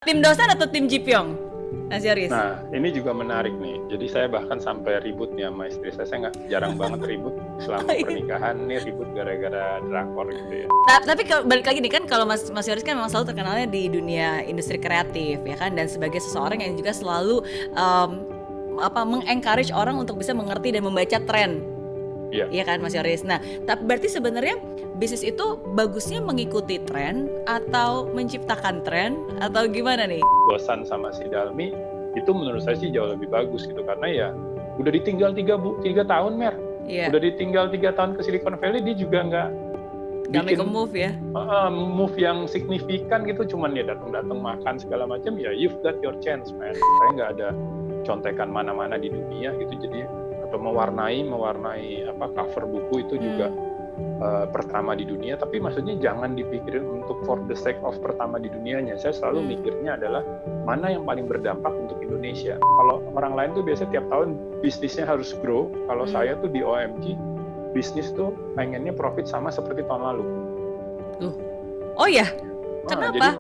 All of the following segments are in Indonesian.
Tim Dosan atau tim Jipyong? Mas Yoris? Nah, ini juga menarik nih. Jadi saya bahkan sampai ribut nih sama istri saya. Saya nggak jarang banget ribut selama pernikahan nih, ribut gara-gara drakor gitu ya. Tapi balik lagi nih kan, kalau Mas Yoris kan memang selalu terkenalnya di dunia industri kreatif ya kan, dan sebagai seseorang yang juga selalu mengencourage orang untuk bisa mengerti dan membaca tren. Iya. Iya kan Mas Yoris. Nah, tapi berarti sebenarnya bisnis itu bagusnya mengikuti tren atau menciptakan tren atau gimana nih? Dosan sama si Dalmi itu menurut saya sih jauh lebih bagus gitu, karena ya udah ditinggal 3 tahun Mer. Iya. Udah ditinggal 3 tahun ke Silicon Valley, dia juga nggak make a move ya. Move yang signifikan gitu, cuman ya datang makan segala macam. Ya you've got your chance man. Saya nggak ada contekan mana-mana di dunia gitu, jadi atau mewarnai cover buku itu juga pertama di dunia, tapi maksudnya jangan dipikirin untuk for the sake of pertama di dunianya. Saya selalu mikirnya adalah mana yang paling berdampak untuk Indonesia. Kalau orang lain tuh biasanya tiap tahun bisnisnya harus grow, kalau saya tuh di OMG bisnis tuh pengennya profit sama seperti tahun lalu. Oh ya, kenapa?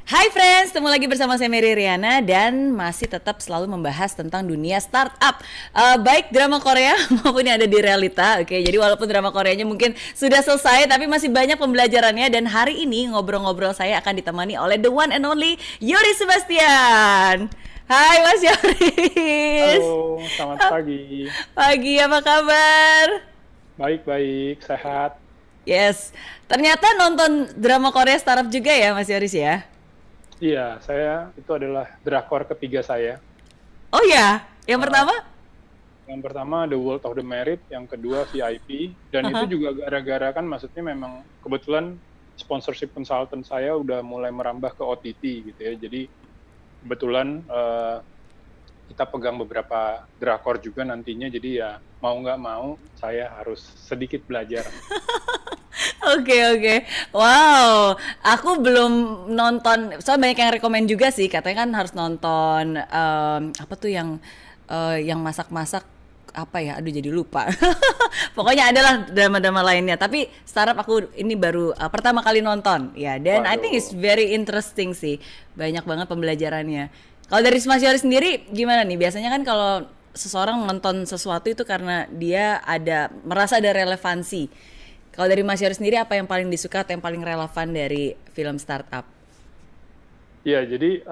Hai friends, ketemu lagi bersama saya Mary Riana dan masih tetap selalu membahas tentang dunia startup, baik drama Korea maupun yang ada di realita. Oke, jadi walaupun drama Koreanya mungkin sudah selesai, tapi masih banyak pembelajarannya. Dan hari ini ngobrol-ngobrol saya akan ditemani oleh the one and only Yoris Sebastian. Hai Mas Yoris. Halo, selamat pagi. Pagi, apa kabar? Baik, sehat. Yes, ternyata nonton drama Korea startup juga ya Mas Yoris ya? Iya, saya itu adalah drakor ketiga saya. Oh ya, yang pertama? Yang pertama The World of the Merit, yang kedua VIP, dan itu juga gara-gara kan maksudnya memang kebetulan sponsorship consultant saya udah mulai merambah ke OTT gitu ya. Jadi kebetulan kita pegang beberapa drakor juga nantinya, jadi ya mau nggak mau saya harus sedikit belajar. Oke. Wow, aku belum nonton. Soalnya banyak yang rekomen juga sih, katanya kan harus nonton apa tuh yang masak-masak apa ya? Aduh jadi lupa. Pokoknya adalah drama-drama lainnya. Tapi startup aku ini baru pertama kali nonton. Ya, dan I think it's very interesting sih. Banyak banget pembelajarannya. Kalau dari Mas Yoris sendiri gimana nih? Biasanya kan kalau seseorang nonton sesuatu itu karena dia merasa ada relevansi. Kalau dari Mas Yoris sendiri, apa yang paling disuka atau yang paling relevan dari film startup? Iya, jadi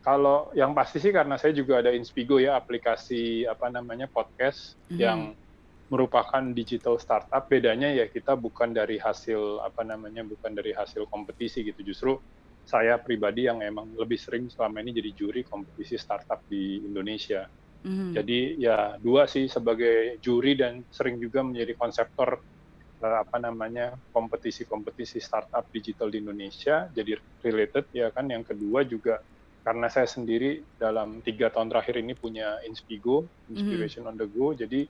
kalau yang pasti sih karena saya juga ada Inspigo ya, aplikasi podcast yang merupakan digital startup. Bedanya ya kita bukan dari hasil kompetisi gitu. Justru saya pribadi yang emang lebih sering selama ini jadi juri kompetisi startup di Indonesia. Jadi ya dua sih, sebagai juri dan sering juga menjadi konseptor kompetisi startup digital di Indonesia, jadi related ya kan. Yang kedua juga karena saya sendiri dalam 3 tahun terakhir ini punya Inspigo, Inspiration on the Go, jadi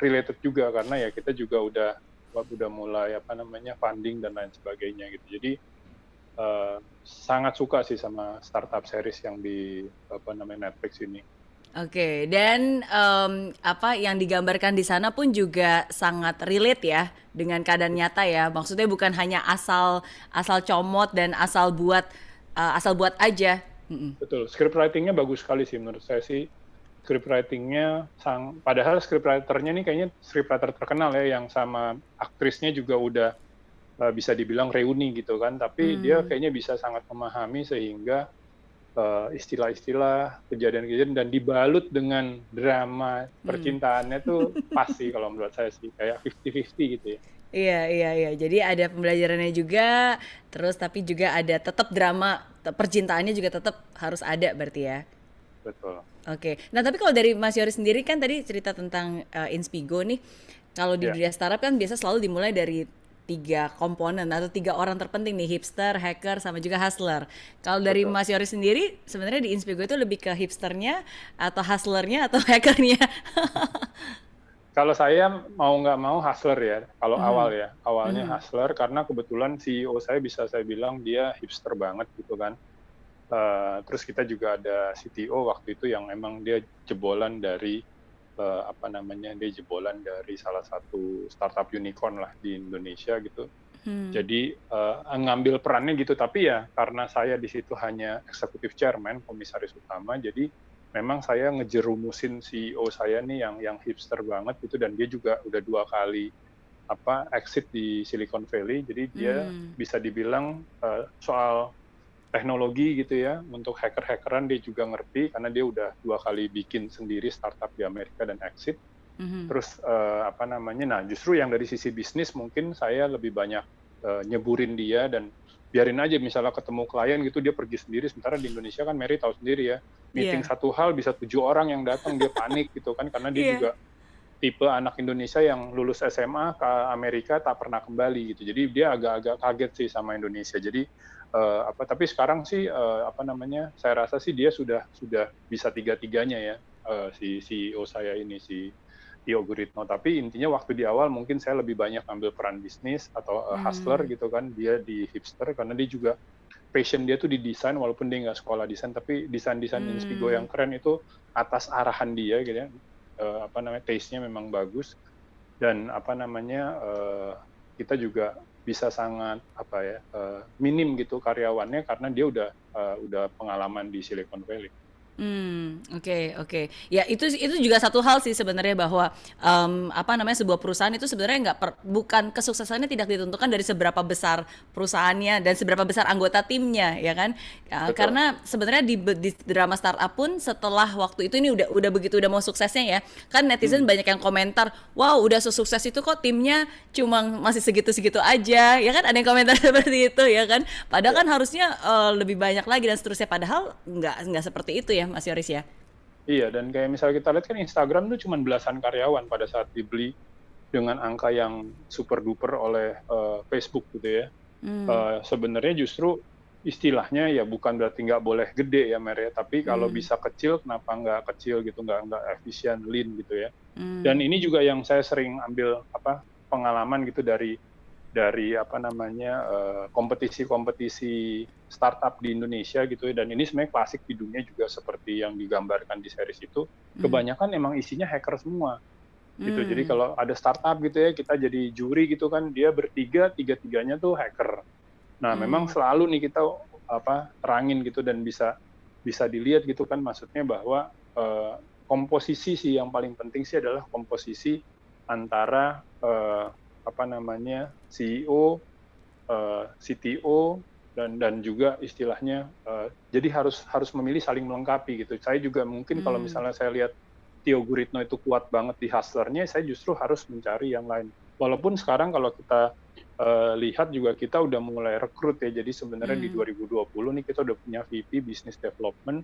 related juga karena ya kita juga udah mulai funding dan lain sebagainya gitu. Jadi sangat suka sih sama startup series yang di Netflix ini. Oke, dan apa yang digambarkan di sana pun juga sangat relate ya dengan keadaan nyata ya. Maksudnya bukan hanya asal comot dan asal buat aja. Betul, script writing-nya bagus sekali sih menurut saya sih. Script writing-nya padahal script writer-nya nih kayaknya script writer terkenal ya, yang sama aktrisnya juga udah bisa dibilang reuni gitu kan, tapi dia kayaknya bisa sangat memahami sehingga istilah-istilah, kejadian-kejadian dan dibalut dengan drama percintaannya tuh pasti kalau menurut saya sih kayak 50-50 gitu ya. Iya. Jadi ada pembelajarannya juga, terus tapi juga ada tetap drama percintaannya juga tetap harus ada berarti ya. Betul. Oke. Nah, tapi kalau dari Mas Yoris sendiri kan tadi cerita tentang Inspigo nih. Kalau di dunia startup kan biasa selalu dimulai dari 3 komponen atau 3 orang terpenting nih, hipster, hacker, sama juga hustler. Kalau dari Mas Yoris sendiri, sebenarnya di Inspigo itu lebih ke hipsternya atau hustlernya atau hackernya? Kalau saya mau nggak mau hustler ya, kalau awalnya hustler, karena kebetulan CEO saya bisa saya bilang dia hipster banget gitu kan. Terus kita juga ada CTO waktu itu yang emang dia jebolan dari apa namanya, dia jebolan dari salah satu startup unicorn lah di Indonesia gitu. Jadi ngambil perannya gitu, tapi ya karena saya di situ hanya executive chairman, komisaris utama, jadi memang saya ngejerumusin CEO saya nih yang hipster banget gitu, dan dia juga udah 2 kali exit di Silicon Valley, jadi dia bisa dibilang soal teknologi gitu ya, untuk hacker-hackeran dia juga ngerti karena dia udah 2 kali bikin sendiri startup di Amerika dan exit. Terus nah justru yang dari sisi bisnis mungkin saya lebih banyak nyeburin dia dan biarin aja, misalnya ketemu klien gitu dia pergi sendiri, sementara di Indonesia kan Mary tahu sendiri ya, meeting satu hal bisa 7 orang yang datang, dia panik gitu kan, karena dia juga tipe anak Indonesia yang lulus SMA ke Amerika tak pernah kembali gitu, jadi dia agak-agak kaget sih sama Indonesia. Jadi tapi sekarang sih saya rasa sih dia sudah bisa tiga-tiganya ya, si CEO saya ini, si Tio Guritno. Tapi intinya waktu di awal mungkin saya lebih banyak ambil peran bisnis atau hustler gitu kan, dia di hipster karena dia juga passion dia tuh di desain, walaupun dia nggak sekolah desain, tapi desain-desain Inspigo yang keren itu atas arahan dia gitu ya. Taste-nya memang bagus, dan kita juga bisa sangat minim gitu karyawannya karena dia udah pengalaman di Silicon Valley. Oke. Ya itu juga satu hal sih sebenarnya, bahwa sebuah perusahaan itu sebenarnya bukan kesuksesannya tidak ditentukan dari seberapa besar perusahaannya dan seberapa besar anggota timnya, ya kan? Karena sebenarnya di drama startup pun setelah waktu itu ini udah mau suksesnya ya, kan netizen banyak yang komentar, wow udah sukses itu kok timnya cuma masih segitu-segitu aja, ya kan? Ada yang komentar seperti itu ya kan? Padahal kan harusnya lebih banyak lagi dan seterusnya, padahal nggak seperti itu ya Mas Yoris ya? Iya, dan kayak misalnya kita lihat kan Instagram tuh cuma belasan karyawan pada saat dibeli dengan angka yang super duper oleh Facebook gitu ya. Sebenarnya justru istilahnya ya bukan berarti nggak boleh gede ya Mer ya, tapi kalau bisa kecil kenapa nggak kecil gitu, nggak efisien, lean gitu ya. Dan ini juga yang saya sering ambil pengalaman gitu dari kompetisi startup di Indonesia gitu ya, dan ini sebenarnya klasik di dunia juga seperti yang digambarkan di series itu, kebanyakan emang isinya hacker semua gitu. Jadi kalau ada startup gitu ya, kita jadi juri gitu kan, dia tiga-tiganya tuh hacker. Nah memang selalu nih kita terangin gitu, dan bisa dilihat gitu kan, maksudnya bahwa komposisi sih yang paling penting sih adalah komposisi antara CEO, CTO, dan juga istilahnya jadi harus memilih, saling melengkapi gitu. Saya juga mungkin kalau misalnya saya lihat Tio Guritno itu kuat banget di hustlernya, saya justru harus mencari yang lain. Walaupun sekarang kalau kita lihat juga kita udah mulai rekrut ya, jadi sebenarnya di 2020 nih kita udah punya VP Business Development,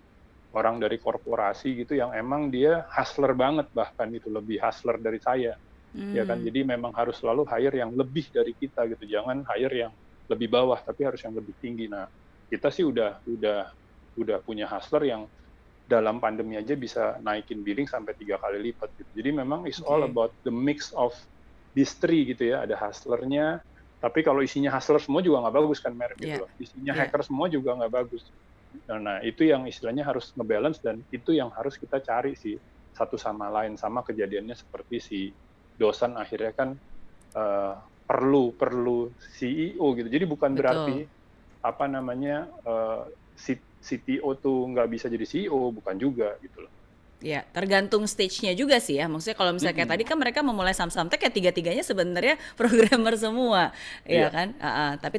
orang dari korporasi gitu yang emang dia hustler banget, bahkan itu lebih hustler dari saya. Ya kan, jadi memang harus selalu hire yang lebih dari kita gitu, jangan hire yang lebih bawah tapi harus yang lebih tinggi. Nah kita sih udah punya hustler yang dalam pandemi aja bisa naikin billing sampai 3 kali lipat gitu. Jadi memang it's all about the mix of these three gitu ya, ada hustlernya, tapi kalau isinya hustler semua juga nggak bagus kan Mer gitu loh, isinya hacker semua juga nggak bagus. Nah itu yang istilahnya harus ngebalance, dan itu yang harus kita cari sih satu sama lain. Sama kejadiannya seperti si Dosan akhirnya kan perlu CEO gitu. Jadi bukan berarti CTO tuh nggak bisa jadi CEO, bukan juga gitu loh. Ya, tergantung stage-nya juga sih ya. Maksudnya kalau misalnya kayak tadi kan mereka memulai Samsung-Tech, kayak tiga-tiganya sebenarnya programmer semua, ya kan? Tapi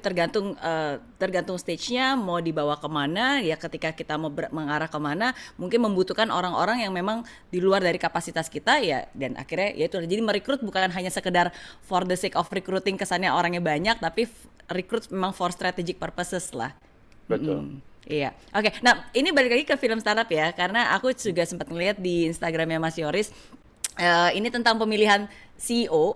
tergantung stage-nya mau dibawa kemana. Ya ketika kita mau mengarah kemana, mungkin membutuhkan orang-orang yang memang di luar dari kapasitas kita ya. Dan akhirnya ya itu. Jadi merekrut bukan hanya sekedar for the sake of recruiting, kesannya orangnya banyak, tapi rekrut memang for strategic purposes lah. Betul. Iya, oke. Nah, ini balik lagi ke film startup ya, karena aku juga sempat ngeliat di Instagramnya Mas Yoris, ini tentang pemilihan CEO.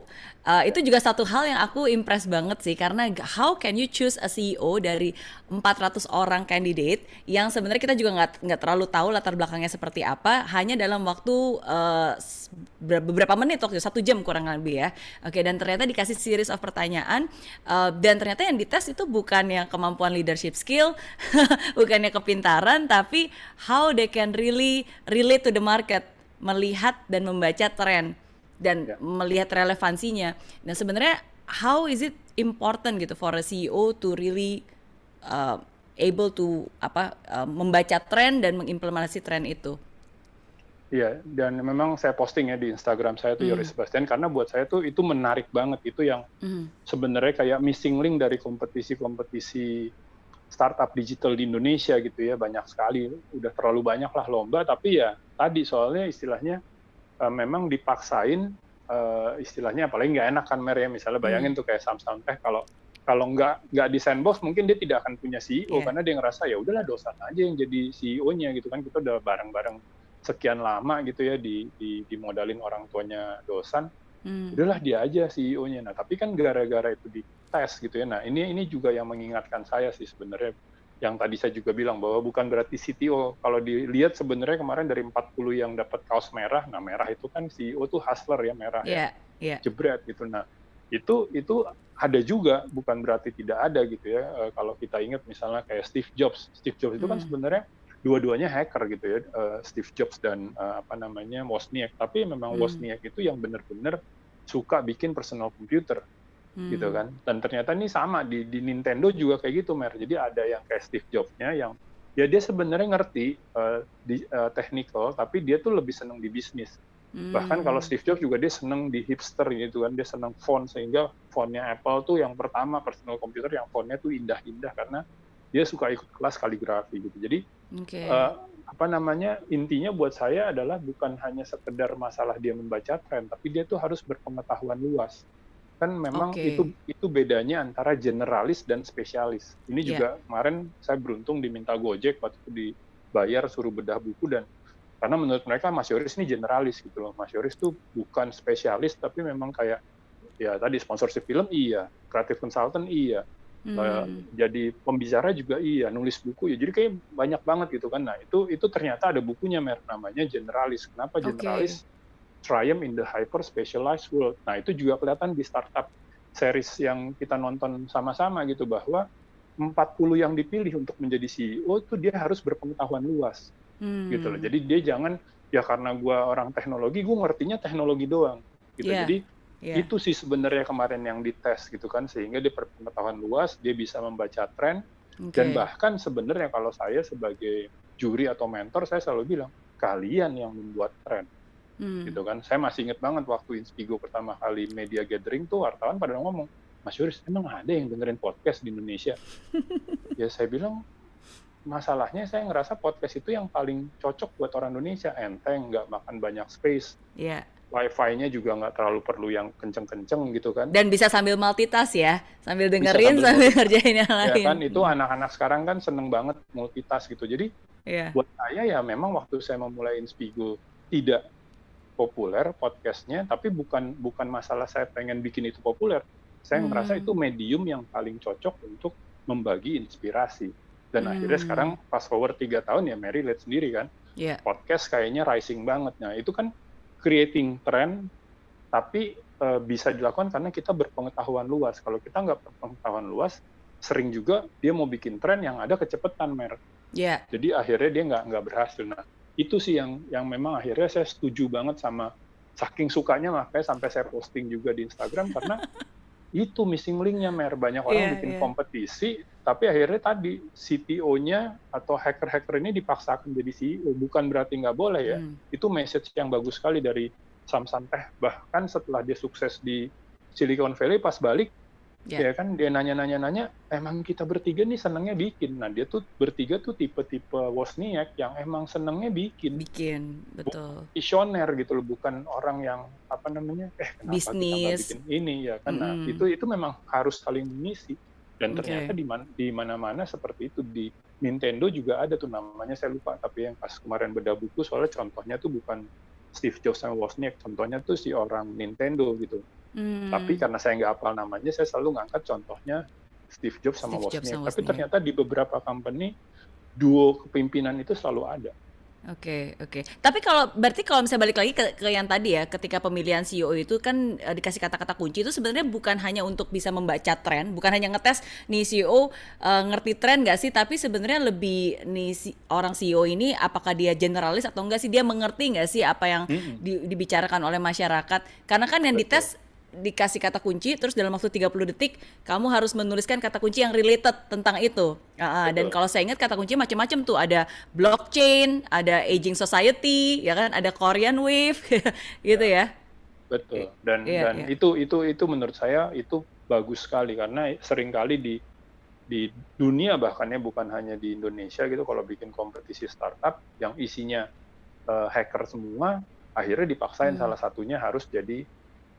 Itu juga satu hal yang aku impress banget sih, karena how can you choose a CEO dari 400 orang candidate yang sebenarnya kita juga nggak terlalu tahu latar belakangnya seperti apa, hanya dalam waktu beberapa menit, waktu 1 jam kurang lebih ya. Oke, dan ternyata dikasih series of pertanyaan, dan ternyata yang dites itu bukan yang kemampuan leadership skill, bukannya kepintaran, tapi how they can really relate to the market. melihat dan membaca tren dan Ya. melihat relevansinya. Nah sebenarnya how is it important gitu for a CEO to really able to membaca tren dan mengimplementasi tren itu. Iya, dan memang saya posting ya di Instagram saya tuh Yoris Sebastian, karena buat saya tuh itu menarik banget, itu yang sebenarnya kayak missing link dari kompetisi-kompetisi startup digital di Indonesia gitu ya, banyak sekali, udah terlalu banyak lah lomba, tapi ya tadi soalnya istilahnya memang dipaksain, istilahnya apalagi nggak enak kan Mer ya, misalnya bayangin tuh kayak Samsung Tech, kalau nggak di sandbox mungkin dia tidak akan punya CEO karena dia ngerasa ya udahlah dosan aja yang jadi CEO-nya gitu kan, kita udah bareng-bareng sekian lama gitu ya dimodalin orang tuanya dosan, udahlah dia aja CEO-nya. Nah tapi kan gara-gara itu dites gitu ya. Nah ini juga yang mengingatkan saya sih sebenarnya, yang tadi saya juga bilang bahwa bukan berarti CTO. Kalau dilihat sebenarnya kemarin dari 40 yang dapat kaos merah, nah merah itu kan CEO tuh hustler ya, merah ya, jebret gitu. Nah itu ada juga, bukan berarti tidak ada gitu ya. Kalau kita ingat misalnya kayak Steve Jobs itu kan sebenarnya dua-duanya hacker gitu ya, Steve Jobs dan Wozniak. Tapi memang Wozniak itu yang benar-benar suka bikin personal computer gitu kan. Dan ternyata ini sama di Nintendo juga kayak gitu Mer. Jadi ada yang kayak Steve Jobs-nya yang ya dia sebenarnya ngerti technical, tapi dia tuh lebih seneng di bisnis. Bahkan kalau Steve Jobs juga dia seneng di hipster gitu kan, dia seneng font, sehingga fontnya Apple tuh yang pertama personal computer yang fontnya tuh indah-indah karena dia suka ikut kelas kaligrafi gitu. Jadi intinya buat saya adalah bukan hanya sekedar masalah dia membaca tren, tapi dia tuh harus berpengetahuan luas. Kan memang itu bedanya antara generalis dan spesialis. Ini juga kemarin saya beruntung diminta Gojek waktu itu dibayar suruh bedah buku, dan karena menurut mereka Mas Yoris ini generalis gitu loh. Mas Yoris tuh bukan spesialis, tapi memang kayak ya tadi sponsorship film iya, creative consultant iya, jadi pembicara juga iya, nulis buku ya, jadi kayak banyak banget gitu kan. Nah itu ternyata ada bukunya Mer, namanya Generalis. Kenapa Generalis? Triumph in the Hyper Specialized World. Nah itu juga kelihatan di startup series yang kita nonton sama-sama gitu, bahwa 40 yang dipilih untuk menjadi CEO itu dia harus berpengetahuan luas gitu loh. Jadi dia jangan ya karena gue orang teknologi, gue ngertinya teknologi doang gitu. Jadi itu sih sebenarnya kemarin yang dites gitu kan, sehingga dia berpengetahuan luas, dia bisa membaca tren, dan bahkan sebenarnya kalau saya sebagai juri atau mentor, saya selalu bilang kalian yang membuat tren gitu kan. Saya masih ingat banget waktu Inspigo pertama kali media gathering tuh, wartawan pada ngomong, Mas Yoris emang ada yang dengerin podcast di Indonesia? Ya saya bilang masalahnya saya ngerasa podcast itu yang paling cocok buat orang Indonesia, enteng, nggak makan banyak space. Wi-Fi-nya juga nggak terlalu perlu yang kenceng-kenceng gitu kan. Dan bisa sambil multitask ya, sambil dengerin sambil ngerjain yang lain. Ya kan, itu anak-anak sekarang kan seneng banget multitask gitu. Jadi buat saya ya memang waktu saya memulai Inspigo tidak populer podcastnya, tapi bukan masalah saya pengen bikin itu populer. Saya merasa itu medium yang paling cocok untuk membagi inspirasi. Dan akhirnya sekarang fast forward 3 tahun ya, Mary lihat sendiri kan, podcast kayaknya rising banget. Nah itu kan creating trend, tapi bisa dilakukan karena kita berpengetahuan luas. Kalau kita nggak berpengetahuan luas, sering juga dia mau bikin tren yang ada kecepatan, Mer. Jadi akhirnya dia nggak berhasil. Nah itu sih yang memang akhirnya saya setuju banget sama, saking sukanya makanya sampai saya posting juga di Instagram, karena itu missing link-nya, Mer. Banyak orang bikin kompetisi, tapi akhirnya tadi CTO-nya atau hacker-hacker ini dipaksakan jadi CEO. Bukan berarti nggak boleh ya. Itu message yang bagus sekali dari Samsung Tech. Bahkan setelah dia sukses di Silicon Valley, pas balik, ya kan dia nanya, emang kita bertiga nih senengnya bikin. Nah dia tuh bertiga tuh tipe-tipe Wozniak yang emang senengnya bikin, betul. Visioner gitu loh, bukan orang yang kenapa bisnis kita nggak bikin ini ya kan. Nah itu memang harus saling mengisi. Dan ternyata di mana-mana seperti itu. Di Nintendo juga ada tuh, namanya saya lupa, tapi yang pas kemarin bedah buku, soalnya contohnya tuh bukan Steve Jobs sama Wozniak, contohnya tuh si orang Nintendo gitu. Tapi karena saya nggak hafal namanya, saya selalu ngangkat contohnya Steve Jobs sama Wozniak. Tapi ternyata di beberapa company duo kepemimpinan itu selalu ada. Oke, oke. Tapi berarti kalau misalnya balik lagi ke yang tadi ya, ketika pemilihan CEO itu kan dikasih kata-kata kunci itu sebenarnya bukan hanya untuk bisa membaca tren, bukan hanya ngetes nih CEO ngerti tren nggak sih, tapi sebenarnya lebih nih orang CEO ini apakah dia generalis atau enggak sih, dia mengerti nggak sih apa yang Mm-mm, dibicarakan oleh masyarakat. Karena kan yang betul. dites dikasih kata kunci terus dalam waktu 30 detik kamu harus menuliskan kata kunci yang related tentang itu. Dan Betul. kalau saya ingat kata kunci macam-macam tuh, ada blockchain, ada aging society, ya kan, ada Korean wave gitu Ya, ya. betul. Dan Iya, dan iya. itu menurut saya itu bagus sekali karena seringkali di dunia bahkan ya bukan hanya di Indonesia gitu kalau bikin kompetisi startup yang isinya hacker semua, akhirnya dipaksain Hmm. salah satunya harus jadi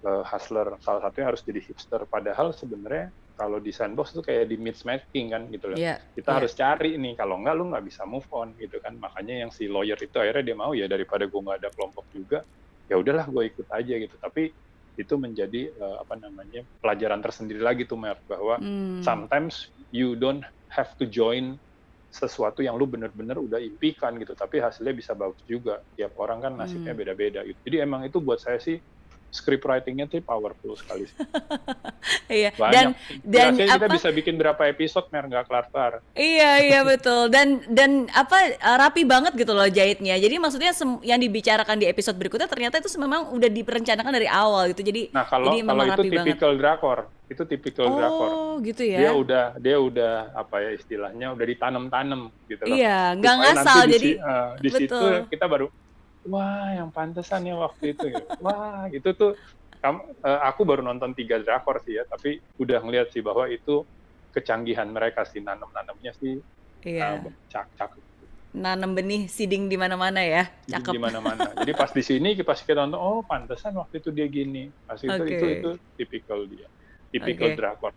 hustler, salah satunya harus jadi hipster. Padahal sebenarnya kalau di sandbox itu kayak di matchmaking kan gitu loh. Iya, Kita iya. harus cari nih, kalau enggak lu nggak bisa move on gitu kan. Makanya yang si lawyer itu akhirnya dia mau ya daripada gue nggak ada kelompok juga, ya udahlah gue ikut aja gitu. Tapi itu menjadi apa namanya pelajaran tersendiri lagi tuh Mer, bahwa Hmm. sometimes you don't have to join sesuatu yang lu bener-bener udah impikan gitu, tapi hasilnya bisa bagus juga. Tiap orang kan nasibnya Hmm. beda-beda gitu. Jadi emang itu buat saya sih script writing-nya tuh powerful sekali sih. Iya. Banyak. Dan Durasinya kita apa? bisa bikin berapa episode, Mer, nggak kelar-kelar. Iya, iya betul. Dan apa, rapi banget gitu loh jahitnya. Jadi maksudnya yang dibicarakan di episode berikutnya ternyata itu memang udah direncanakan dari awal gitu. Jadi Nah, kalau jadi kalau memang itu rapi banget. tipikal drakor, itu tipikal drakor. Oh, gitu Dia ya. udah dia udah apa ya istilahnya udah ditanam-tanam gitu loh. Iya, nggak Supaya nanti ngasal. Jadi di situ betul. kita baru wah yang pantesan ya waktu itu gitu. Wah, itu tuh aku baru nonton 3 drakor sih ya, tapi udah ngeliat sih bahwa itu kecanggihan mereka sih nanam-nanamnya sih Iya. cakep Nanam benih seeding di mana-mana ya. di Cakep. mana-mana. Jadi pas di sini pas kita nonton, oh pantesan waktu itu dia gini. Pas itu Oke. tipikal dia, tipikal Oke. drakor.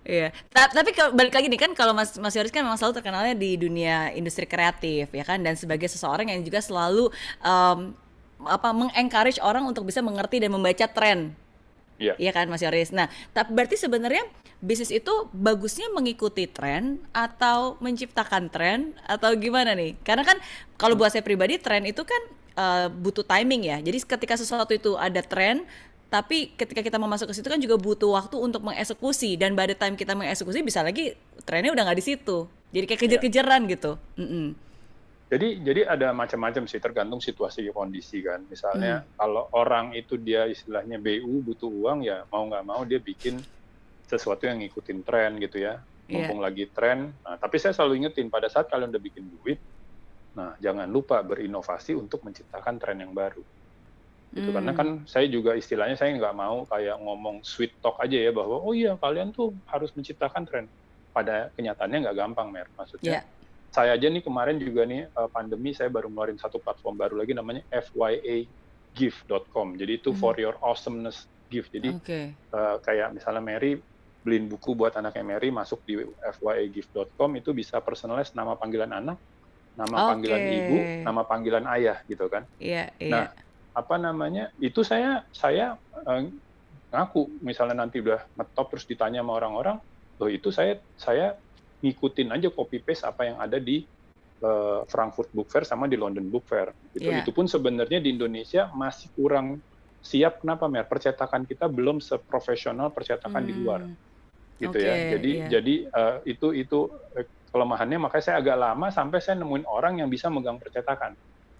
Iya. Tapi kalau balik lagi nih kan, kalau Mas Yoris kan memang selalu terkenalnya di dunia industri kreatif ya kan, dan sebagai seseorang yang juga selalu apa, mengencourage orang untuk bisa mengerti dan membaca tren. Iya. Iya kan Mas Yoris. Nah, tapi berarti sebenarnya bisnis itu bagusnya mengikuti tren atau menciptakan tren atau gimana nih? Karena kan kalau buat saya pribadi tren itu kan butuh timing ya. Jadi ketika sesuatu itu ada tren, tapi ketika kita mau masuk ke situ kan juga butuh waktu untuk mengeksekusi, dan by the time kita mengeksekusi bisa lagi trennya udah nggak di situ. Jadi kayak Iya. kejar-kejaran gitu. Mm-mm. Jadi ada macam-macam sih tergantung situasi kondisi kan. Mm. Misalnya kalau orang itu dia istilahnya BU butuh uang ya mau nggak mau dia bikin sesuatu yang ngikutin tren gitu ya. Iya. Mumpung lagi tren. Nah, tapi saya selalu ingetin pada saat kalian udah bikin duit, nah jangan lupa berinovasi untuk menciptakan tren yang baru. Gitu. Karena Mm. kan saya juga istilahnya saya nggak mau kayak ngomong sweet talk aja ya bahwa oh iya kalian tuh harus menciptakan tren. Pada kenyataannya nggak gampang Mer. Maksudnya Ya. saya aja nih kemarin juga nih pandemi saya baru ngeluarin satu platform baru lagi namanya FYAgift.com. Jadi itu for Mm. your awesomeness gift. Jadi Oke. kayak misalnya Mary beliin buku buat anaknya Mary masuk di FYAgift.com itu bisa personalize nama panggilan anak, nama Oke. panggilan ibu, nama panggilan ayah gitu kan. Iya, iya. Nah, apa namanya? Itu saya ngaku misalnya nanti udah ngetop terus ditanya sama orang-orang, loh itu saya ngikutin aja copy paste apa yang ada di Frankfurt Book Fair sama di London Book Fair gitu. Iya. Itu pun sebenarnya di Indonesia masih kurang siap. Kenapa Mer? Percetakan kita belum seprofesional percetakan di luar Hmm. gitu Oke, ya. iya. Jadi itu kelemahannya, makanya saya agak lama sampai saya nemuin orang yang bisa megang percetakan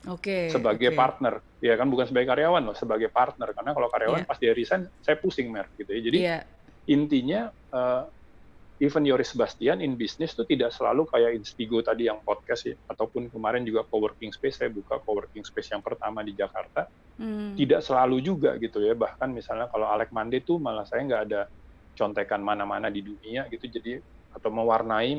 Oke, sebagai oke. partner, ya kan bukan sebagai karyawan loh, sebagai partner. Karena kalau karyawan Iya, pas dia resign, saya pusing Mer gitu ya. Jadi iya. intinya even Yoris Sebastian in business tuh tidak selalu kayak Instigo tadi yang podcast ya, ataupun kemarin juga coworking space, saya buka coworking space yang pertama di Jakarta, Hmm. tidak selalu juga gitu ya. Bahkan misalnya kalau Alec Mande tuh malah saya nggak ada contekan mana-mana di dunia gitu, jadi atau mewarnai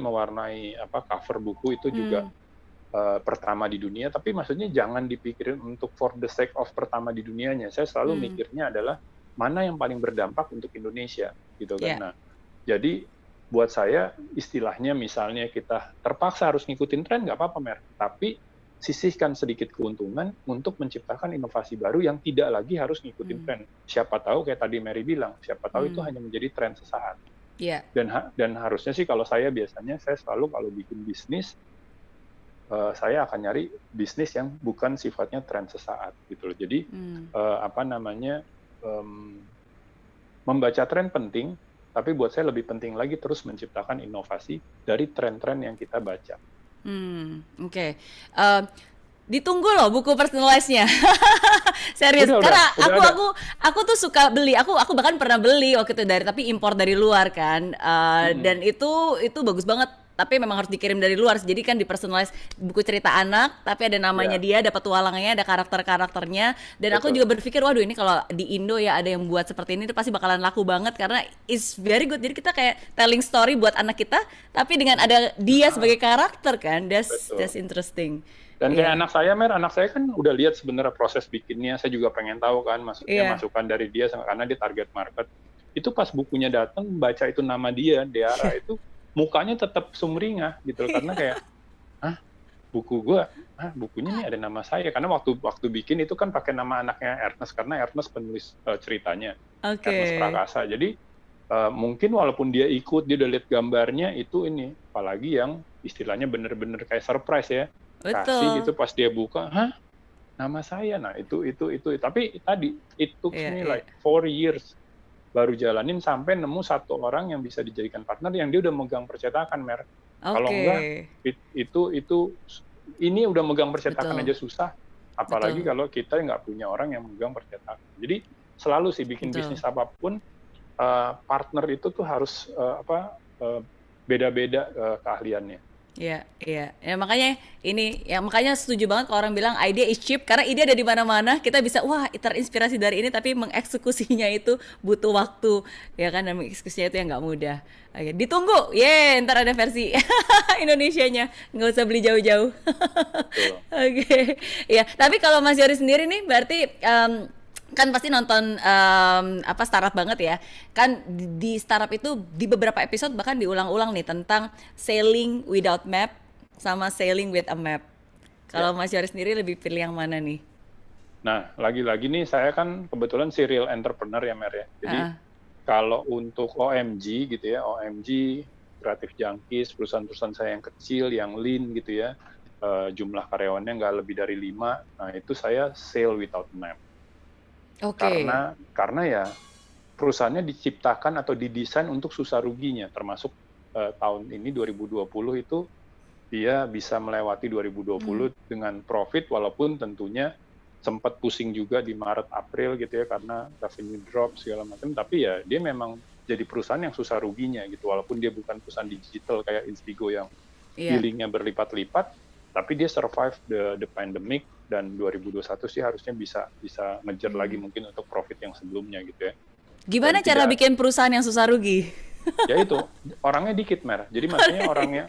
apa cover buku itu juga Hmm. pertama di dunia, tapi maksudnya jangan dipikirin untuk for the sake of pertama di dunianya. Saya selalu Hmm. mikirnya adalah mana yang paling berdampak untuk Indonesia gitu kan. Iya. Nah, jadi buat saya istilahnya misalnya kita terpaksa harus ngikutin tren nggak apa-apa Mer, tapi sisihkan sedikit keuntungan untuk menciptakan inovasi baru yang tidak lagi harus ngikutin Hmm. tren. Siapa tahu kayak tadi Mary bilang, siapa tahu itu Hmm. hanya menjadi tren sesaat. Iya. Dan harusnya sih kalau saya biasanya saya selalu kalau bikin bisnis saya akan nyari bisnis yang bukan sifatnya tren sesaat gitu loh. Jadi membaca tren penting, tapi buat saya lebih penting lagi terus menciptakan inovasi dari tren-tren yang kita baca. Oke. Ditunggu loh buku personalize-nya. Serius, karena Udah ada. aku tuh suka beli. Aku bahkan pernah beli waktu itu tapi impor dari luar kan. Dan itu bagus banget. Tapi memang harus dikirim dari luar. Jadi kan dipersonalize buku cerita anak, tapi ada namanya dia, ada petualangnya, ada karakter-karakternya. Dan aku Betul. juga berpikir, waduh ini kalau di Indo ya ada yang buat seperti ini itu pasti bakalan laku banget karena it's very good. Jadi kita kayak telling story buat anak kita, tapi dengan ada dia sebagai karakter kan. Betul. That's interesting. Dan kayak anak saya kan udah lihat sebenarnya proses bikinnya, saya juga pengen tahu kan, maksudnya masukan dari dia karena dia target market. Itu pas bukunya datang, baca itu nama dia, Deara itu mukanya tetap sumringah gitu loh, karena kayak, bukunya nih ada nama saya, karena waktu bikin itu kan pakai nama anaknya Ernest, karena Ernest penulis ceritanya, Ernest Prakasa. Jadi mungkin walaupun dia udah lihat gambarnya itu ini, apalagi yang istilahnya bener-bener kayak surprise ya. Kasih gitu pas dia buka, nama saya. Nah itu tapi tadi it took me like 4 years baru jalanin sampai nemu satu orang yang bisa dijadikan partner yang dia udah megang percetakan, Mer. Kalau enggak ini udah megang percetakan aja susah, apalagi kalau kita nggak punya orang yang megang percetakan. Jadi selalu sih bikin bisnis apapun, partner itu tuh harus beda-beda keahliannya. Iya. Ya makanya setuju banget kalau orang bilang idea is cheap karena ide ada di mana-mana. Kita bisa terinspirasi dari ini tapi mengeksekusinya itu butuh waktu, ya kan, dan mengeksekusinya itu yang nggak mudah. Oke, ditunggu, ntar ada versi Indonesianya, nggak usah beli jauh-jauh. Oke. Ya, tapi kalau Mas Yoris sendiri nih berarti kan pasti nonton startup banget ya kan. Di startup itu di beberapa episode bahkan diulang-ulang nih tentang sailing without map sama sailing with a map. Kalau Mas Yoris sendiri lebih pilih yang mana nih? Nah, lagi-lagi nih saya kan kebetulan serial entrepreneur ya, Mer ya. Jadi kalau untuk OMG gitu ya, OMG, Creative Junkies, perusahaan-perusahaan saya yang kecil, yang lean gitu ya, jumlah karyawannya nggak lebih dari 5, nah itu saya sail without map. Karena ya perusahaannya diciptakan atau didesain untuk susah ruginya, termasuk tahun ini 2020 itu dia bisa melewati 2020 dengan profit, walaupun tentunya sempat pusing juga di Maret April gitu ya karena revenue drop segala macam, tapi ya dia memang jadi perusahaan yang susah ruginya gitu, walaupun dia bukan perusahaan digital kayak Inspigo yang billingnya berlipat-lipat, tapi dia survive the pandemic. Dan 2021 sih harusnya bisa ngejar lagi mungkin untuk profit yang sebelumnya gitu ya. Gimana cara bikin perusahaan yang susah rugi? Ya itu, orangnya dikit, Mer. Jadi maksudnya orangnya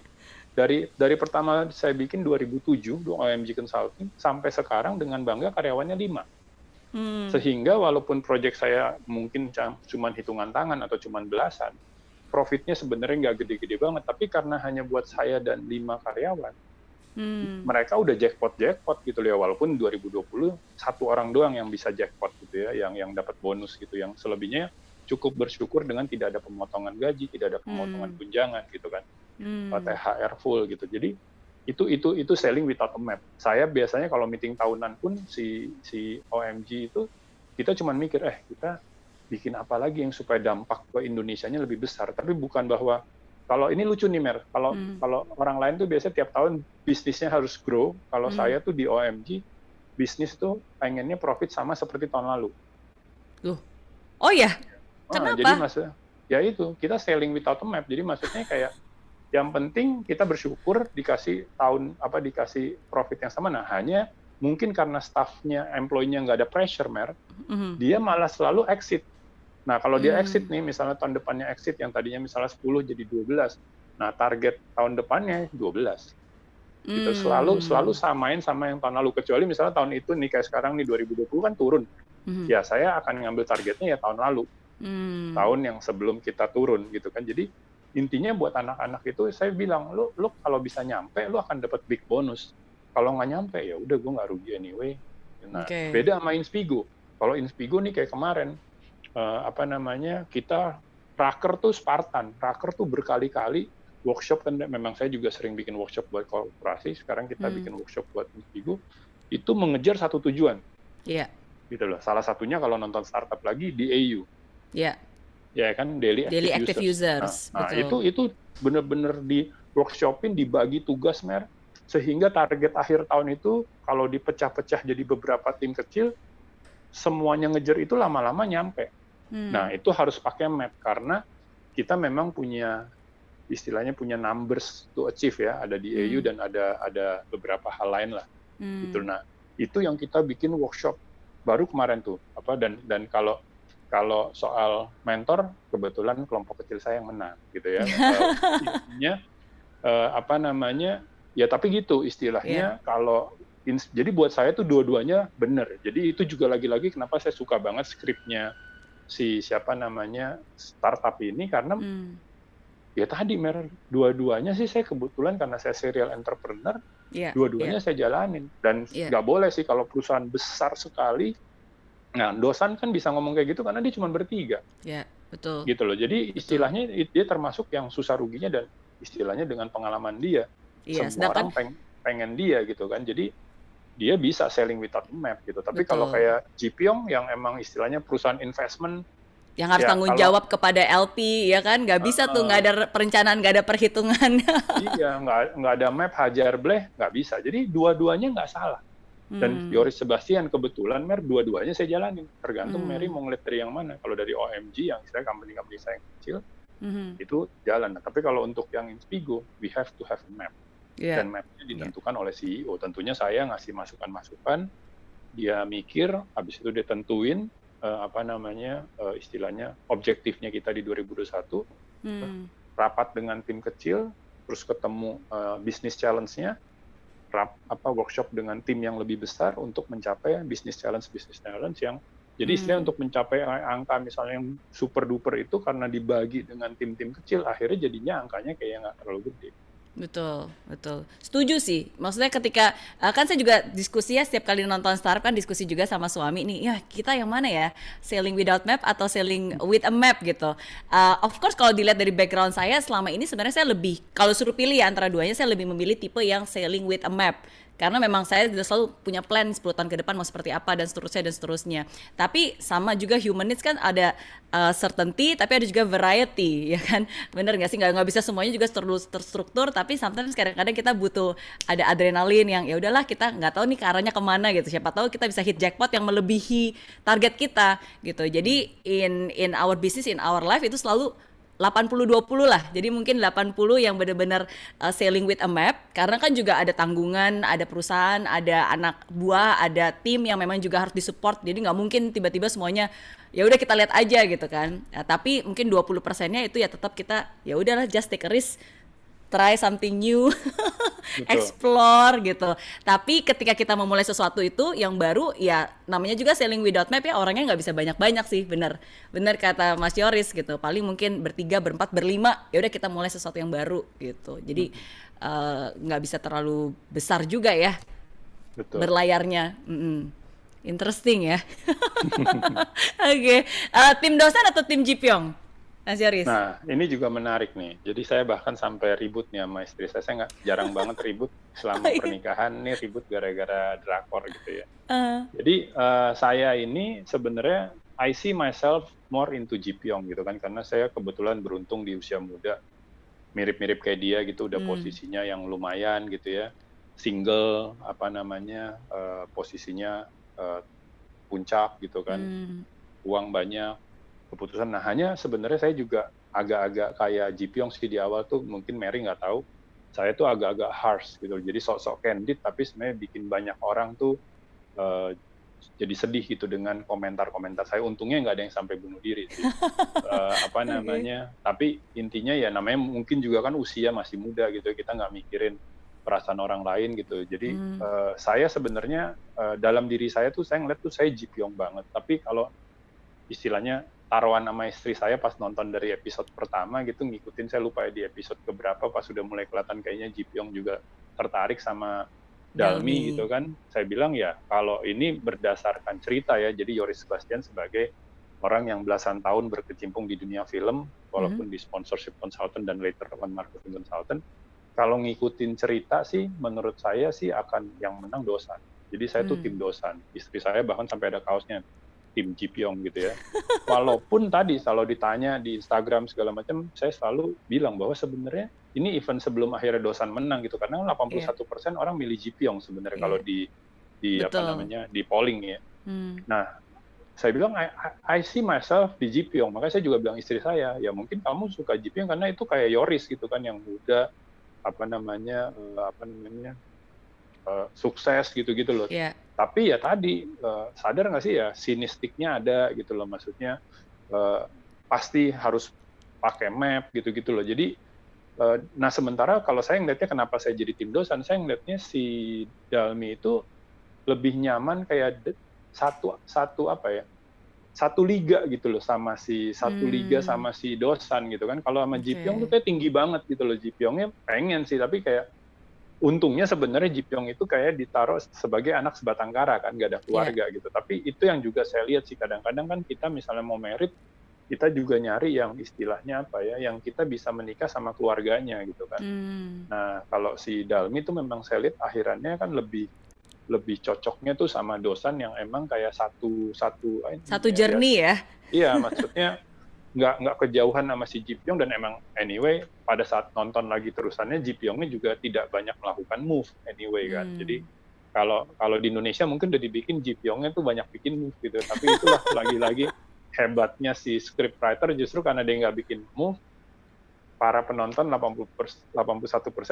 dari pertama saya bikin 2007 OMG Consulting sampai sekarang dengan bangga karyawannya 5. Sehingga walaupun proyek saya mungkin cuma hitungan tangan atau cuma belasan, profitnya sebenarnya nggak gede-gede banget, tapi karena hanya buat saya dan 5 karyawan, mereka udah jackpot gitu ya, walaupun 2020 satu orang doang yang bisa jackpot gitu ya, yang dapat bonus gitu, yang selebihnya cukup bersyukur dengan tidak ada pemotongan gaji, tidak ada pemotongan tunjangan gitu kan, THR full gitu. Jadi itu selling without a map. Saya biasanya kalau meeting tahunan pun si OMG itu kita cuma mikir kita bikin apa lagi yang supaya dampak ke Indonesianya lebih besar, tapi bukan bahwa kalau ini lucu nih, Mer. Kalau orang lain tuh biasanya tiap tahun bisnisnya harus grow. Kalau saya tuh di OMG, bisnis tuh pengennya profit sama seperti tahun lalu. Oh ya? Kenapa? Jadi maksudnya, ya itu, kita selling without a map. Jadi maksudnya kayak, yang penting kita bersyukur dikasih dikasih profit yang sama. Nah, hanya mungkin karena staffnya, employee-nya nggak ada pressure, Mer, dia malah selalu exit. Nah, kalau dia exit nih, misalnya tahun depannya exit, yang tadinya misalnya 10 jadi 12. Nah, target tahun depannya 12. Gitu. Selalu samain sama yang tahun lalu. Kecuali misalnya tahun itu nih, kayak sekarang nih 2020 kan turun. Ya, saya akan ngambil targetnya ya tahun lalu. Tahun yang sebelum kita turun gitu kan. Jadi, intinya buat anak-anak itu, saya bilang, lu kalau bisa nyampe, lu akan dapat big bonus. Kalau nggak nyampe, ya udah gue nggak rugi anyway. Nah, beda sama Inspigo. Kalau Inspigo nih kayak kemarin, kita Raker tuh Spartan, Raker tuh berkali-kali workshop kan memang saya juga sering bikin workshop buat korporasi, sekarang kita bikin workshop buat individu, itu mengejar satu tujuan Iya, gitu loh. Salah satunya kalau nonton startup lagi DAU, iya. ya kan, daily Daily active active users. users, Nah, betul. itu bener-bener di workshopin, dibagi tugas sehingga target akhir tahun itu kalau dipecah-pecah jadi beberapa tim kecil, semuanya ngejar itu lama-lama nyampe. Nah, itu harus pakai map karena kita memang punya istilahnya punya numbers to achieve ya, ada di EU dan ada beberapa hal lain lah. Gitu. Nah, itu yang kita bikin workshop baru kemarin tuh dan kalau soal mentor kebetulan kelompok kecil saya yang menang gitu ya. Intinya ya tapi gitu istilahnya kalau jadi buat saya tuh dua-duanya benar. Jadi itu juga lagi-lagi kenapa saya suka banget skripnya si startup ini karena ya tadi dua-duanya sih saya kebetulan karena saya serial entrepreneur, dua-duanya saya jalanin dan nggak boleh sih kalau perusahaan besar sekali. Nah, dosan kan bisa ngomong kayak gitu karena dia cuma bertiga. Iya, betul. Gitu loh. Jadi istilahnya dia termasuk yang susah ruginya dan istilahnya dengan pengalaman dia. Semua orang pengen dia gitu kan. Jadi dia bisa selling without map gitu. Tapi kalau kayak Jipyong yang emang istilahnya perusahaan investment yang harus tanggung jawab kepada LP, ya kan? Nggak bisa tuh, nggak ada perencanaan, nggak ada perhitungan. Iya, nggak ada map, hajar bleh, nggak bisa. Jadi dua-duanya nggak salah. Dan Yoris Sebastian kebetulan, dua-duanya saya jalanin. Tergantung Mary mau ngeliat dari yang mana. Kalau dari OMG, yang saya company saya yang kecil, itu jalan. Nah, tapi kalau untuk yang Inspigo, we have to have a map. Dan mapnya ditentukan oleh CEO. Tentunya saya ngasih masukan-masukan, dia mikir, habis itu dia tentuin, istilahnya objektifnya kita di 2021, rapat dengan tim kecil, terus ketemu bisnis challenge-nya, workshop dengan tim yang lebih besar untuk mencapai bisnis challenge yang jadi istilahnya untuk mencapai angka misalnya yang super duper itu karena dibagi dengan tim-tim kecil akhirnya jadinya angkanya kayak nggak terlalu gede. Betul. Setuju sih. Maksudnya ketika kan saya juga diskusi ya setiap kali nonton startup kan diskusi juga sama suami nih. Ya kita yang mana ya? Selling without map atau selling with a map gitu. Of course kalau dilihat dari background saya selama ini sebenarnya saya lebih kalau suruh pilih ya antara duanya saya lebih memilih tipe yang selling with a map. Karena memang saya sudah selalu punya plan 10 tahun ke depan mau seperti apa dan seterusnya. Tapi sama juga human needs kan ada certainty tapi ada juga variety ya kan. Bener nggak sih? Nggak bisa semuanya juga terstruktur tapi sometimes kadang-kadang kita butuh ada adrenalin yang ya udahlah kita nggak tahu nih ke arahnya kemana gitu. Siapa tahu kita bisa hit jackpot yang melebihi target kita gitu. Jadi in our business, in our life itu selalu 80-20 lah, jadi mungkin 80 yang benar-benar selling with a map, karena kan juga ada tanggungan, ada perusahaan, ada anak buah, ada tim yang memang juga harus disupport, jadi nggak mungkin tiba-tiba semuanya ya udah kita lihat aja gitu kan. Nah, tapi mungkin 20%-nya itu ya tetap kita ya udahlah just take a risk, try something new, explore gitu. Tapi ketika kita memulai sesuatu itu yang baru, ya namanya juga selling without map ya orangnya nggak bisa banyak-banyak sih, bener kata Mas Yoris gitu. Paling mungkin bertiga, berempat, berlima, ya udah kita mulai sesuatu yang baru gitu. Jadi nggak bisa terlalu besar juga ya. Betul. Berlayarnya. Interesting ya. Oke. Tim Dosan atau tim Jipyong? Nah, ini juga menarik nih. Jadi saya bahkan sampai ribut nih sama istri saya. Saya jarang banget ribut selama pernikahan. Nih ribut gara-gara drakor gitu ya. Jadi saya ini sebenarnya I see myself more into Jipyong gitu kan. Karena saya kebetulan beruntung di usia muda. Mirip-mirip kayak dia gitu. Udah posisinya yang lumayan gitu ya. Single, posisinya puncak gitu kan. Uang banyak. Keputusan. Nah, hanya sebenarnya saya juga agak-agak kayak Jipyong sih di awal tuh, mungkin Mary nggak tahu, saya tuh agak-agak harsh gitu, jadi sok-sok candid, tapi sebenarnya bikin banyak orang tuh jadi sedih gitu dengan komentar-komentar saya. Untungnya nggak ada yang sampai bunuh diri sih. Tapi intinya ya namanya mungkin juga kan usia masih muda gitu, kita nggak mikirin perasaan orang lain gitu. Jadi saya sebenarnya dalam diri saya tuh saya ngeliat tuh saya Jipyong banget, tapi kalau istilahnya taruhan sama istri saya pas nonton dari episode pertama gitu, ngikutin, saya lupa ya di episode keberapa, pas sudah mulai kelihatan kayaknya Jipyong juga tertarik sama Dalmi gitu kan, saya bilang ya kalau ini berdasarkan cerita ya, jadi Yoris Sebastian sebagai orang yang belasan tahun berkecimpung di dunia film, walaupun di sponsorship consultant dan later on marketing consultant, kalau ngikutin cerita sih, menurut saya sih akan yang menang Dosan. Jadi saya tuh tim Dosan. Istri saya bahkan sampai ada kaosnya, tim Ji Pyong gitu ya. Walaupun tadi kalau ditanya di Instagram segala macam, saya selalu bilang bahwa sebenarnya ini event sebelum akhirnya Dosan menang gitu, karena 81% orang milih Ji Pyong sebenarnya kalau di apa Betul. namanya di polling ya. Hmm. Nah, saya bilang I see myself di Ji Pyong. Makanya saya juga bilang istri saya, ya mungkin kamu suka Ji Pyong karena itu kayak Yoris gitu kan, yang muda, sukses gitu-gitu loh. Yeah. Tapi ya tadi sadar nggak sih ya, sinistiknya ada gitu loh, maksudnya pasti harus pakai map gitu-gitu loh. Jadi nah sementara kalau saya ngeliatnya, kenapa saya jadi tim Dosan, saya ngeliatnya si Dalmi itu lebih nyaman kayak satu liga gitu loh sama si liga sama si Dosan gitu kan. Kalau sama Ji Pyong tuh kayak tinggi banget gitu loh. Ji Pyongnya pengen sih, tapi kayak untungnya sebenarnya Ji Pyong itu kayak ditaruh sebagai anak sebatang kara kan, gak ada keluarga gitu. Tapi itu yang juga saya lihat sih, kadang-kadang kan kita misalnya mau merit, kita juga nyari yang istilahnya yang kita bisa menikah sama keluarganya gitu kan. Nah kalau si Dalmi itu memang saya lihat akhirannya kan lebih cocoknya tuh sama Dosan yang emang kayak satu journey ya. Iya, maksudnya nggak kejauhan sama si Ji Pyong, dan emang anyway pada saat nonton lagi terusannya Ji Pyongnya juga tidak banyak melakukan move anyway kan. Jadi kalau di Indonesia mungkin udah dibikin Ji Pyongnya tuh banyak bikin move gitu, tapi itulah lagi-lagi hebatnya si scriptwriter, justru karena dia nggak bikin move, para penonton 81%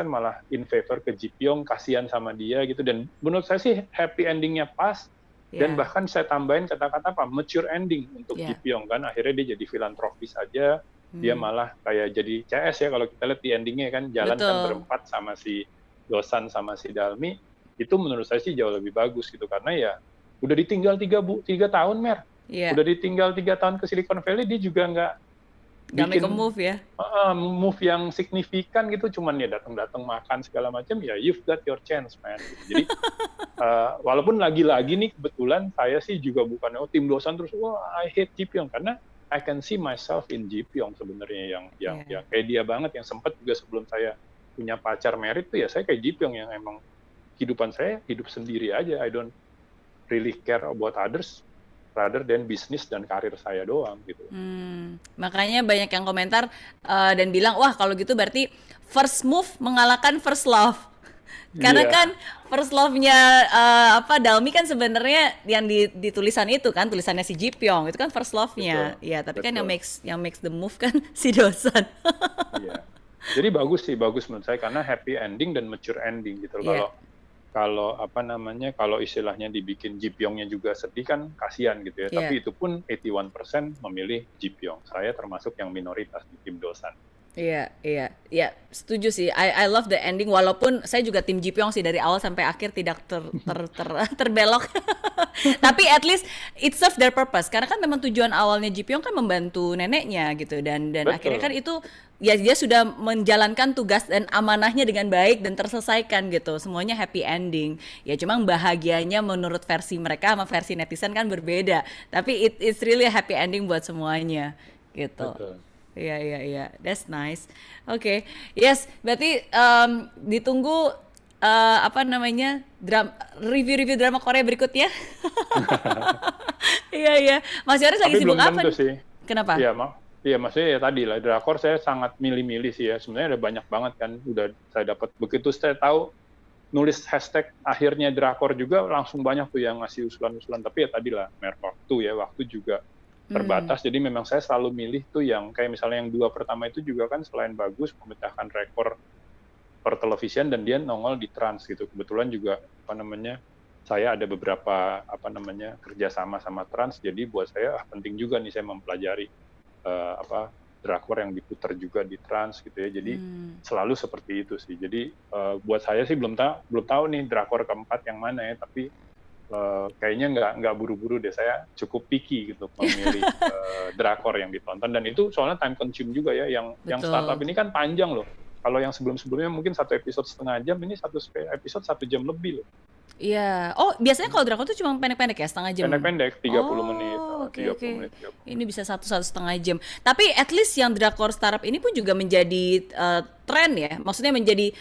malah in favor ke Ji Pyong, kasihan sama dia gitu. Dan menurut saya sih happy endingnya pas, dan bahkan saya tambahin kata-kata mature ending untuk Ji Pyong kan. Akhirnya dia jadi filantropis aja, dia malah kayak jadi CS ya kalau kita lihat di endingnya kan, jalan kan berempat sama si Dosan sama si Dalmi. Itu menurut saya sih jauh lebih bagus gitu, karena ya udah ditinggal 3 tahun Mer, udah ditinggal 3 tahun ke Silicon Valley, dia juga nggak make a move ya. Move yang signifikan gitu, cuman ya datang makan segala macam, ya you've got your chance man. Jadi walaupun lagi-lagi nih kebetulan saya sih juga bukan tim Dosan terus I hate Ji Pyong, karena I can see myself in Ji Pyong sebenarnya, yang kayak dia banget, yang sempat juga sebelum saya punya pacar merit tuh ya saya kayak Ji Pyong, yang emang kehidupan saya hidup sendiri aja, I don't really care about others rather than bisnis dan karir saya doang gitu. Makanya banyak yang komentar dan bilang, wah kalau gitu berarti first move mengalahkan first love. Karena kan first love-nya Dalmi kan sebenarnya yang di tulisan itu kan, tulisannya si Ji Pyong itu kan first love-nya. Ya, tapi kan yang makes the move kan si Dosan. Iya. Jadi bagus menurut saya, karena happy ending dan mature ending gitu loh. Kalau istilahnya dibikin Ji Pyongnya juga sedih kan kasihan gitu ya. Tapi itu pun 81% memilih Ji Pyong. Saya termasuk yang minoritas di tim Dosan. Iya, setuju sih. I love the ending, walaupun saya juga tim Ji Pyong sih dari awal sampai akhir, tidak terbelok. Tapi at least it serves their purpose, karena kan memang tujuan awalnya Ji Pyong kan membantu neneknya gitu, dan akhirnya kan itu ya dia sudah menjalankan tugas dan amanahnya dengan baik dan terselesaikan gitu. Semuanya happy ending. Ya cuma bahagianya menurut versi mereka sama versi netizen kan berbeda. Tapi it's really a happy ending buat semuanya gitu. Betul. Iya. That's nice. Oke. Yes, berarti ditunggu review drama Korea berikutnya. Iya. Mas Yoris lagi sibuk apa? Belum tentu sih. Kenapa? Iya, maksudnya ya tadi lah, drakor saya sangat milih-milih sih ya. Sebenarnya ada banyak banget kan, udah saya dapat. Begitu saya tahu nulis hashtag akhirnya drakor juga, langsung banyak tuh yang ngasih usulan-usulan. Tapi ya tadi lah, waktu juga terbatas. Jadi memang saya selalu milih tuh yang kayak misalnya yang 2 pertama itu juga kan selain bagus, memecahkan rekor per televisian, dan dia nongol di Trans gitu. Kebetulan juga saya ada beberapa kerjasama sama Trans, jadi buat saya penting juga nih saya mempelajari drakor yang diputar juga di Trans gitu ya. Jadi selalu seperti itu sih. Jadi buat saya sih belum tahu nih drakor keempat yang mana ya, tapi kayaknya nggak buru-buru deh. Saya cukup picky gitu memilih drakor yang ditonton, dan itu soalnya time consume juga ya. Yang startup ini kan panjang loh. Kalau yang sebelum-sebelumnya mungkin 1 episode setengah jam, ini 1 episode 1 jam lebih loh. Iya. Oh, biasanya kalau drakor tuh cuma pendek-pendek ya, setengah jam. Pendek-pendek, 30 menit, Oh, oke 30 oke. menit, 30 Ini menit. bisa satu setengah jam. Tapi at least yang drakor startup ini pun juga menjadi tren ya. Maksudnya menjadi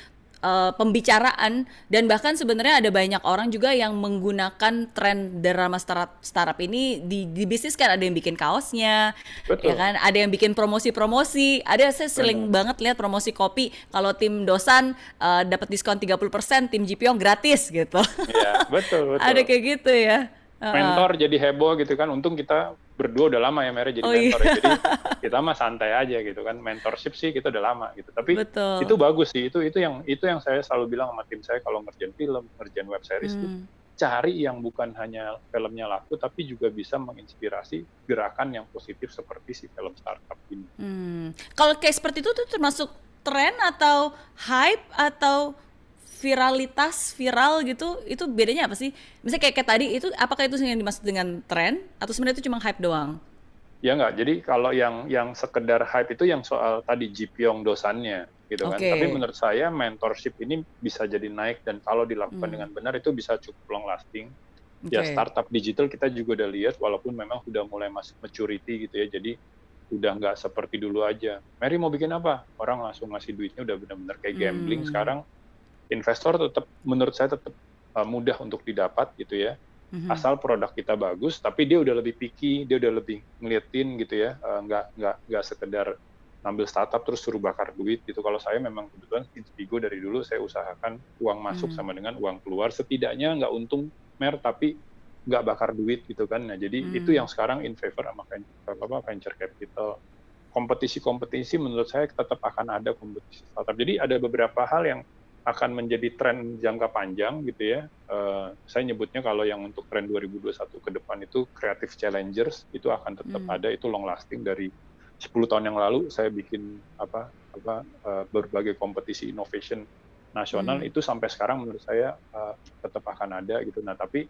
pembicaraan, dan bahkan sebenarnya ada banyak orang juga yang menggunakan tren drama startup ini di bisnis kan, ada yang bikin kaosnya, ya Betul, kan, ada yang bikin promosi-promosi, ada saya sering benar. banget lihat promosi kopi kalau tim Dosan dapat diskon 30%, tim Jipyong gratis gitu. Iya, betul, betul. Ada kayak gitu ya. Heeh. Mentor jadi heboh gitu kan. Untung kita berdua udah lama ya Mary jadi Oh iya, mentor ya. Jadi kita mah santai aja gitu kan. Mentorship sih kita udah lama gitu. Tapi itu betul. bagus sih. Itu yang saya selalu bilang sama tim saya kalau ngerjain film, ngerjain web series tuh Hmm. cari yang bukan hanya filmnya laku tapi juga bisa menginspirasi gerakan yang positif seperti si film startup ini. Kalau kayak seperti itu tuh termasuk tren atau hype atau viralitas, viral gitu, itu bedanya apa sih? Misalnya kayak tadi itu, apakah itu yang dimaksud dengan tren atau sebenarnya itu cuma hype doang? Ya nggak, jadi kalau yang sekedar hype itu yang soal tadi Jipyong dosannya gitu kan. Oke. Tapi menurut saya mentorship ini bisa jadi naik dan kalau dilakukan dengan benar itu bisa cukup long lasting. Ya Oke. startup digital kita juga udah lihat walaupun memang sudah mulai masuk maturity gitu ya. Jadi udah nggak seperti dulu aja. Mary mau bikin apa? Orang langsung ngasih duitnya udah benar-benar kayak gambling. Hmm. Sekarang investor tetap menurut saya tetap mudah untuk didapat gitu ya, asal produk kita bagus tapi dia udah lebih picky, dia udah lebih ngeliatin gitu ya, nggak sekedar ngambil startup terus suruh bakar duit gitu. Kalau saya memang kebetulan Inspigo dari dulu saya usahakan uang masuk sama dengan uang keluar, setidaknya nggak untung tapi nggak bakar duit gitu kan. Nah jadi itu yang sekarang in favor sama venture capital. Kompetisi-kompetisi menurut saya tetap akan ada kompetisi startup. Jadi ada beberapa hal yang akan menjadi tren jangka panjang gitu ya. Saya nyebutnya kalau yang untuk tren 2021 ke depan itu creative challengers itu akan tetap ada, itu long lasting. Dari 10 tahun yang lalu saya bikin berbagai kompetisi innovation nasional itu sampai sekarang menurut saya tetap akan ada gitu. Nah, tapi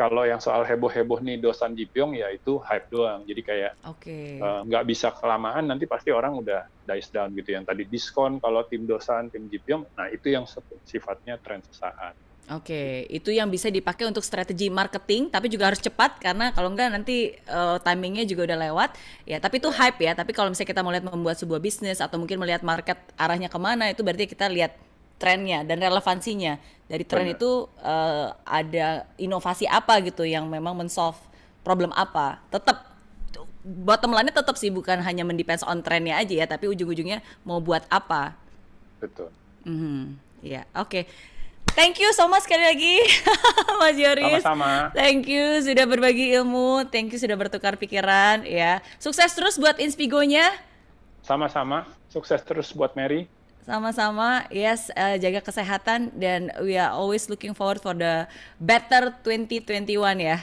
kalau yang soal heboh-heboh nih Dosan Jipyong ya itu hype doang. Jadi kayak Oke. nggak bisa kelamaan, nanti pasti orang udah dice down gitu. Yang tadi diskon kalau tim Dosan, tim Jipyong, nah itu yang sifatnya tren sesaat. Oke, itu yang bisa dipakai untuk strategi marketing, tapi juga harus cepat karena kalau enggak nanti timingnya juga udah lewat. Ya, tapi itu hype ya. Tapi kalau misalnya kita mau lihat membuat sebuah bisnis atau mungkin melihat market arahnya kemana, itu berarti kita lihat trennya dan relevansinya. Dari tren Benar, itu ada inovasi apa gitu yang memang men-solve problem apa. Tetap bottom line-nya tetap sih, bukan hanya mendepends on trennya aja ya, tapi ujung-ujungnya mau buat apa. betul. Ya, oke. Thank you so much sekali lagi, Mas Yoris. Sama-sama, Thank you sudah berbagi ilmu, thank you sudah bertukar pikiran ya. Sukses terus buat Inspigo-nya. sama-sama. Sukses terus buat Mary. Sama-sama, yes, jaga kesehatan dan we are always looking forward for the better 2021 ya.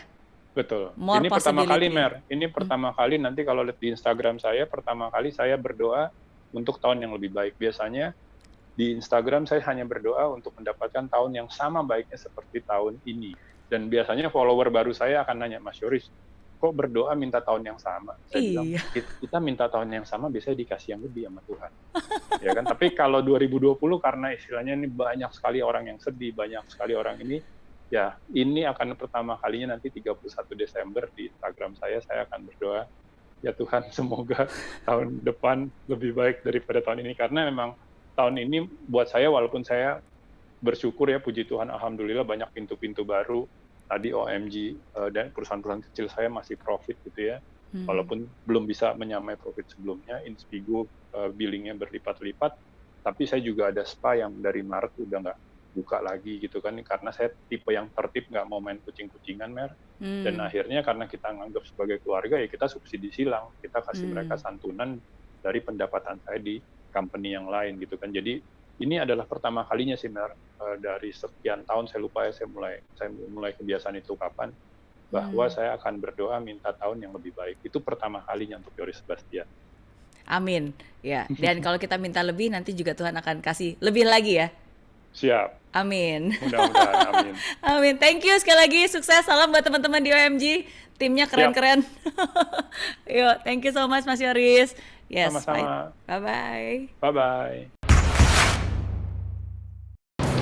Betul. More Ini pertama kali, possibility. Mer. Ini pertama kali nanti kalau lihat di Instagram saya, pertama kali saya berdoa untuk tahun yang lebih baik. Biasanya di Instagram saya hanya berdoa untuk mendapatkan tahun yang sama baiknya seperti tahun ini. Dan biasanya follower baru saya akan nanya, Mas Yoris, kok berdoa minta tahun yang sama? Saya bilang, Iya. kita minta tahun yang sama biasanya dikasih yang lebih sama Tuhan. Ya kan? Tapi kalau 2020 karena istilahnya ini banyak sekali orang yang sedih, banyak sekali orang ini, ya ini akan pertama kalinya nanti 31 Desember di Instagram saya akan berdoa, ya Tuhan semoga tahun depan lebih baik daripada tahun ini. Karena memang tahun ini buat saya, walaupun saya bersyukur ya, puji Tuhan, alhamdulillah banyak pintu-pintu baru. Tadi OMG dan perusahaan-perusahaan kecil saya masih profit gitu ya. Walaupun belum bisa menyamai profit sebelumnya, Inspigo billingnya berlipat-lipat, tapi saya juga ada spa yang dari Maret udah nggak buka lagi gitu kan, karena saya tipe yang tertib, nggak mau main kucing-kucingan, Mer. Dan akhirnya karena kita nganggap sebagai keluarga, ya kita subsidi silang, kita kasih mereka santunan dari pendapatan saya di company yang lain gitu kan. Jadi ini adalah pertama kalinya sih, Mer, dari sekian tahun, saya lupa ya saya mulai kebiasaan itu kapan, bahwa saya akan berdoa minta tahun yang lebih baik. Itu pertama kalinya untuk Yoris Sebastian. Amin. Ya, dan kalau kita minta lebih nanti juga Tuhan akan kasih lebih lagi ya. Siap, Amin. mudah-mudahan, amin. Amin. Thank you sekali lagi. Sukses. Salam buat teman-teman di OMG. Timnya Siap, keren-keren. Yuk, thank you so much Mas Yoris. Yes, sama-sama. bye. Bye-bye. Bye-bye.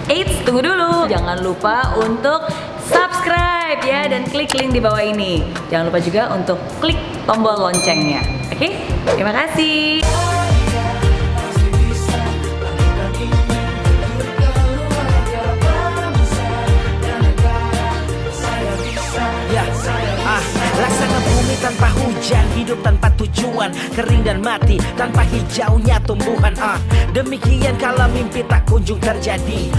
Eits, tunggu dulu. Jangan lupa untuk subscribe ya dan klik link di bawah ini. Jangan lupa juga untuk klik tombol loncengnya. Oke? Terima kasih. Laksana bumi tanpa hujan, hidup tanpa tujuan, kering dan mati tanpa hijaunya tumbuhan. Demikian kalau mimpi tak kunjung terjadi.